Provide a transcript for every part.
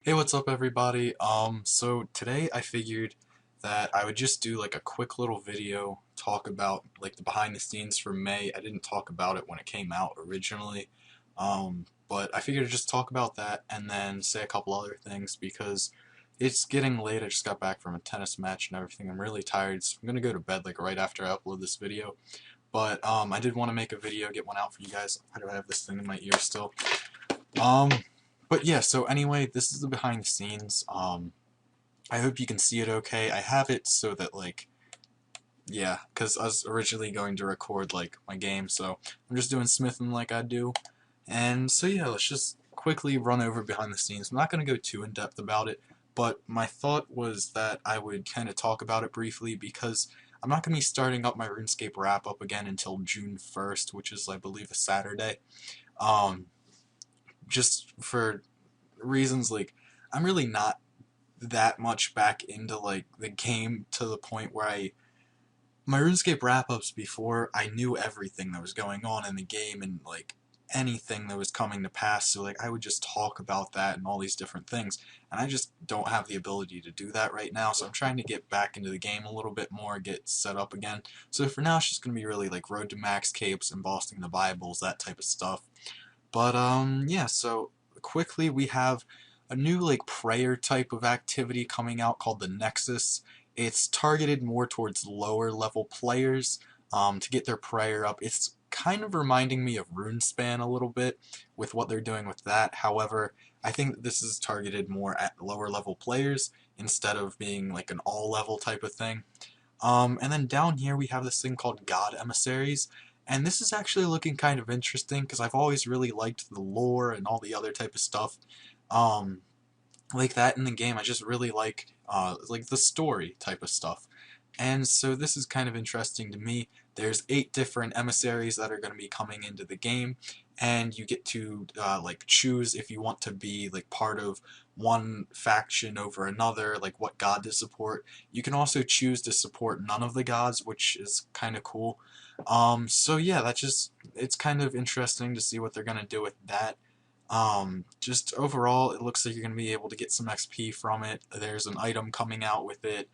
Hey, what's up everybody? So today I figured that I would just do like a quick little video, talk about like the behind the scenes for May. I didn't talk about it when it came out originally. But I figured to just talk about that and then say a couple other things because it's getting late. I just got back from a tennis match and everything. I'm really tired, so I'm gonna go to bed like right after I upload this video. But I did want to make a video, get one out for you guys. Why do I have this thing in my ear still? Um, but yeah, so anyway, this is the behind the scenes. I hope you can see it okay. I have it so that like, yeah, because I was originally going to record like my game, so I'm just doing smithing like I do. And so yeah, let's just quickly run over behind the scenes. I'm not going to go too in depth about it, but my thought was that I would kind of talk about it briefly because I'm not going to be starting up my RuneScape wrap up again until June 1st, which is I believe a Saturday. Um, just for reasons like I'm really not that much back into like the game to the point where my RuneScape wrap-ups before I knew everything that was going on in the game and like anything that was coming to pass, so like I would just talk about that and all these different things, and I just don't have the ability to do that right now, so I'm trying to get back into the game a little bit more, get set up again. So for now it's just going to be really like Road to Max capes, embossing the Bibles, that type of stuff. But yeah, so quickly we have a new like prayer type of activity coming out called the Nexus. It's targeted more towards lower level players to get their prayer up. It's kind of reminding me of RuneSpan a little bit with what they're doing with that. However, I think that this is targeted more at lower level players instead of being like an all level type of thing. And then down here we have this thing called God Emissaries, and this is actually looking kind of interesting because I've always really liked the lore and all the other type of stuff um, like that in the game. I just really like the story type of stuff. And so this is kind of interesting to me. There's 8 different emissaries that are going to be coming into the game, and you get to like choose if you want to be like part of one faction over another, like what god to support. You can also choose to support none of the gods, which is kind of cool. So yeah, it's kind of interesting to see what they're going to do with that. Just overall, it looks like you're going to be able to get some XP from it. There's an item coming out with it.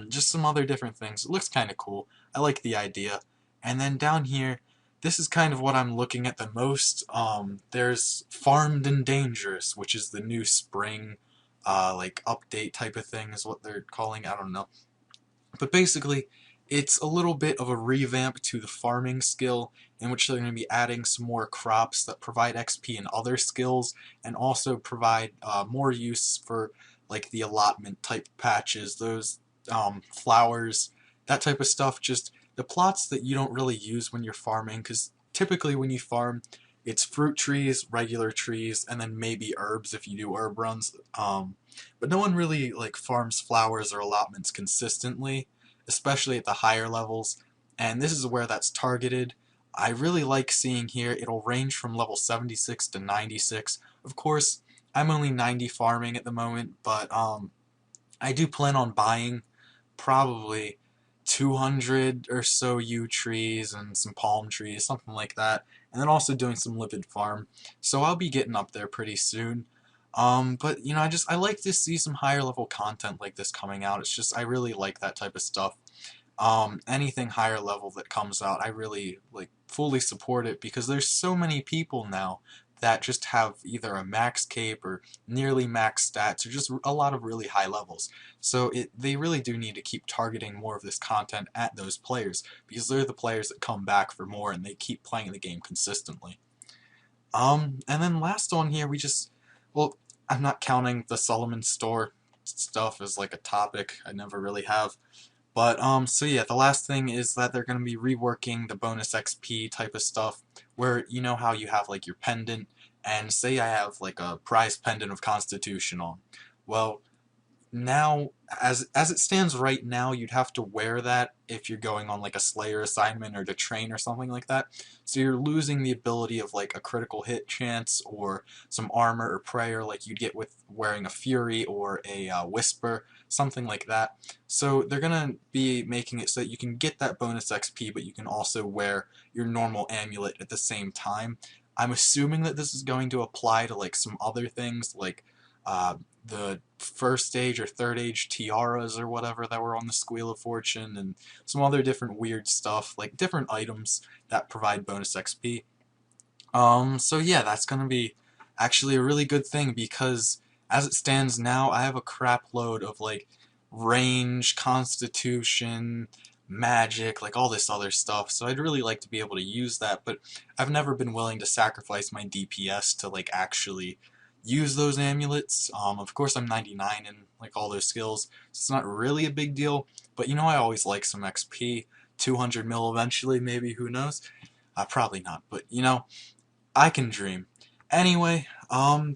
Just some other different things. It looks kind of cool. I like the idea. And then down here, this is kind of what I'm looking at the most. There's Farmed and Dangerous, which is the new spring, like update type of thing is what they're calling. I don't know. But basically, it's a little bit of a revamp to the farming skill, in which they're going to be adding some more crops that provide XP and other skills, and also provide more use for like the allotment type patches, those flowers, that type of stuff. Just the plots that you don't really use when you're farming, because typically when you farm, it's fruit trees, regular trees, and then maybe herbs if you do herb runs. But no one really like farms flowers or allotments consistently, especially at the higher levels, and this is where that's targeted. I really like seeing here it'll range from level 76 to 96. Of course, I'm only 90 farming at the moment, but I do plan on buying probably 200 or so yew trees and some palm trees, something like that, and then also doing some livid farm. So I'll be getting up there pretty soon. But you know, I like to see some higher level content like this coming out. It's just I really like that type of stuff. Anything higher level that comes out, I really like fully support it because there's so many people now that just have either a max cape or nearly max stats or just a lot of really high levels. So they really do need to keep targeting more of this content at those players because they're the players that come back for more and they keep playing the game consistently. And then last on here, well, I'm not counting the Solomon store stuff as like a topic. I never really have. But so yeah, the last thing is that they're going to be reworking the bonus XP type of stuff, where you know how you have like your pendant, and say I have like a prize pendant of Constitution on. Well, now as it stands right now, you'd have to wear that if you're going on like a Slayer assignment or to train or something like that. So you're losing the ability of like a critical hit chance or some armor or prayer like you'd get with wearing a Fury or a Whisper, something like that. So they're gonna be making it so that you can get that bonus XP, but you can also wear your normal amulet at the same time. I'm assuming that this is going to apply to like some other things like the first age or third age tiaras or whatever that were on the Squeal of Fortune, and some other different weird stuff, like different items that provide bonus XP. So yeah, that's gonna be actually a really good thing because as it stands now, I have a crap load of like range, constitution, magic, like all this other stuff. So I'd really like to be able to use that, but I've never been willing to sacrifice my DPS to like actually use those amulets. Of course I'm 99 in like all those skills, so it's not really a big deal, but you know I always like some XP. 200 mil eventually, maybe, who knows? Probably not, but you know, I can dream. Anyway,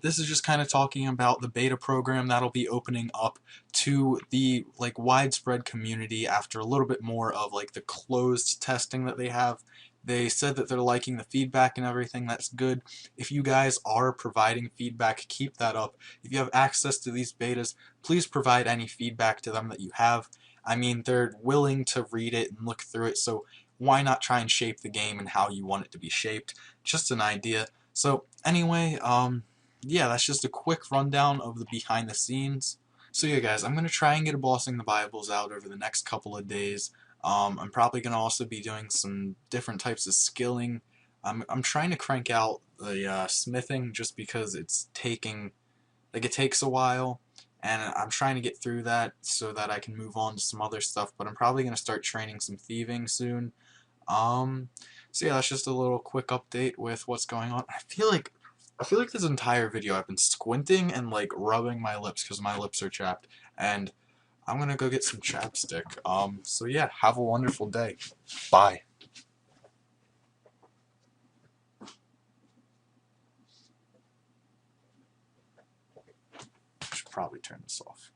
this is just kind of talking about the beta program that'll be opening up to the like widespread community after a little bit more of like the closed testing that they have. They said that they're liking the feedback and everything. That's good. If you guys are providing feedback, keep that up. If you have access to these betas, please provide any feedback to them that you have. I mean, they're willing to read it and look through it, so why not try and shape the game and how you want it to be shaped? Just an idea. So anyway, yeah, that's just a quick rundown of the behind the scenes. So yeah, guys, I'm gonna try and get a Bossing the Bibles out over the next couple of days. I'm probably gonna also be doing some different types of skilling. I'm trying to crank out the smithing just because it's taking like it takes a while, and I'm trying to get through that so that I can move on to some other stuff. But I'm probably gonna start training some thieving soon. Um, so yeah, that's just a little quick update with what's going on. I feel like this entire video I've been squinting and like rubbing my lips because my lips are chapped, and I'm gonna go get some chapstick. So yeah, have a wonderful day. Bye. Should probably turn this off.